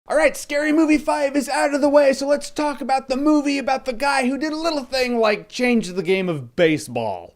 Alright, Scary Movie 5 is out of the way, so let's talk about the movie about the guy who did a little thing like change the game of baseball.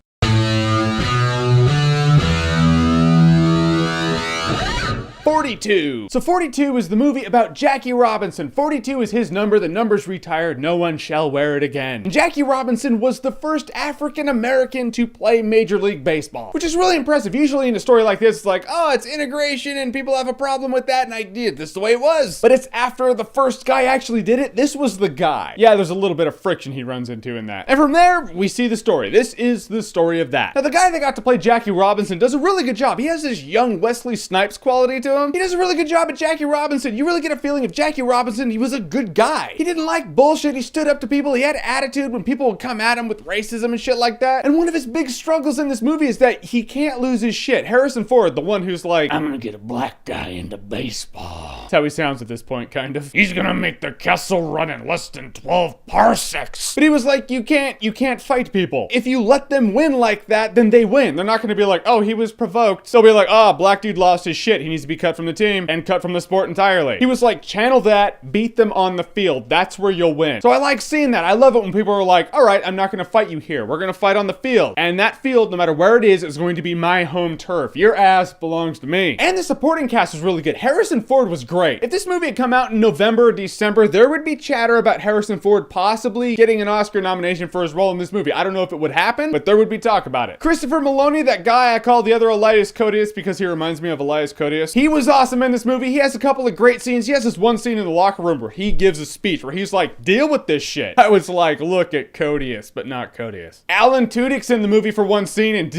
42. So 42 is the movie about Jackie Robinson. 42 is his number. The number's retired. No one shall wear it again. And Jackie Robinson was the first African American to play Major League Baseball, which is really impressive. Usually in a story like this, it's like, oh, it's integration and people have a problem with that, and I did. This is the way it was. But it's after the first guy actually did it. This was the guy. Yeah, there's a little bit of friction he runs into in that. And from there, we see the story. This is the story of that. Now, the guy that got to play Jackie Robinson does a really good job. He has this young Wesley Snipes quality to him. He does a really good job at Jackie Robinson. You really get a feeling of Jackie Robinson, he was a good guy. He didn't like bullshit. He stood up to people. He had attitude when people would come at him with racism and shit like that. And one of his big struggles in this movie is that he can't lose his shit. Harrison Ford, the one who's like, I'm gonna get a black guy into baseball. That's how he sounds at this point, kind of. He's gonna make the Kessel run in less than 12 parsecs. But he was like, you can't fight people. If you let them win like that, then they win. They're not gonna be like, oh, he was provoked. So they'll be like, oh, black dude lost his shit. He needs to be cut from the team and cut from the sport entirely. He was like, channel that, beat them on the field. That's where you'll win. So I like seeing that. I love it when people are like, all right, I'm not gonna fight you here. We're gonna fight on the field. And that field, no matter where it is going to be my home turf. Your ass belongs to me. And the supporting cast was really good. Harrison Ford was great. If this movie had come out in November or December, there would be chatter about Harrison Ford possibly getting an Oscar nomination for his role in this movie. I don't know if it would happen, but there would be talk about it. Christopher Maloney, that guy I call the other Elias Koteas because he reminds me of Elias Koteas. He was awesome in this movie. He has a couple of great scenes. He has this one scene in the locker room where he gives a speech where he's like, deal with this shit. I was like, look at Koteas, but not Koteas. Alan Tudyk's in the movie for one scene, and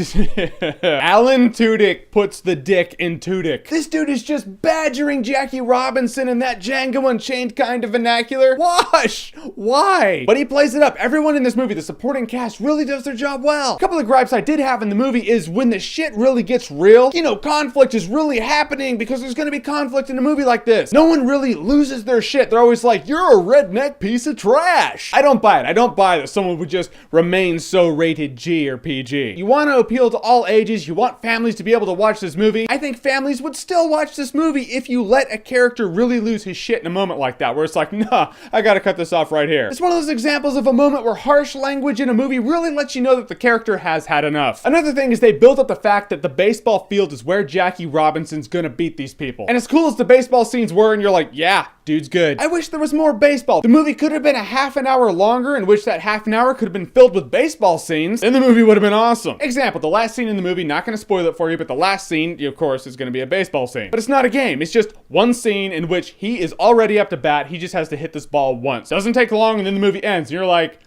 Alan Tudyk puts the dick in Tudyk. This dude is just badgering Jackie Robinson in that Django Unchained kind of vernacular. Wash! Why? But he plays it up. Everyone in this movie, the supporting cast, really does their job well. A couple of gripes I did have in the movie is when the shit really gets real, you know, conflict is really happening because there's gonna be conflict in a movie like this. No one really loses their shit. They're always like, you're a redneck piece of trash. I don't buy it. I don't buy that someone would just remain so rated G or PG. You want to appeal to all ages. You want families to be able to watch this movie. I think families would still watch this movie if you let a character really lose his shit in a moment like that, where it's like, nah, I gotta cut this off right here. It's one of those examples of a moment where harsh language in a movie really lets you know that the character has had enough. Another thing is they built up the fact that the baseball field is where Jackie Robinson's gonna beat these people. And as cool as the baseball scenes were, and you're like, yeah, dude's good. I wish there was more baseball. The movie could have been a half an hour longer, in which that half an hour could have been filled with baseball scenes, and the movie would have been awesome. Example, the last scene in the movie, not gonna spoil it for you, but the last scene, of course, is gonna be a baseball scene. But it's not a game. It's just one scene in which he is already up to bat. He just has to hit this ball once. Doesn't take long, and then the movie ends, and you're like,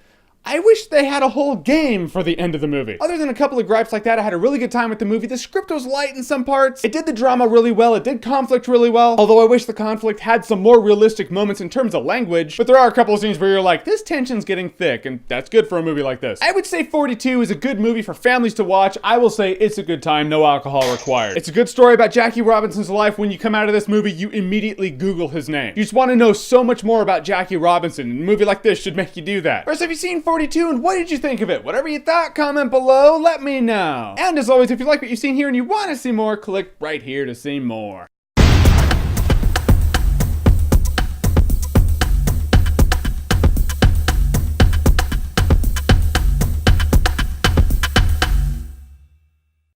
I wish they had a whole game for the end of the movie. Other than a couple of gripes like that, I had a really good time with the movie. The script was light in some parts. It did the drama really well. It did conflict really well. Although I wish the conflict had some more realistic moments in terms of language. But there are a couple of scenes where you're like, this tension's getting thick, and that's good for a movie like this. I would say 42 is a good movie for families to watch. I will say it's a good time, no alcohol required. It's a good story about Jackie Robinson's life. When you come out of this movie, you immediately Google his name. You just want to know so much more about Jackie Robinson, and a movie like this should make you do that. First, have you seen 42, and what did you think of it? Whatever you thought, comment below, let me know. And as always, if you like what you've seen here and you want to see more, click right here to see more.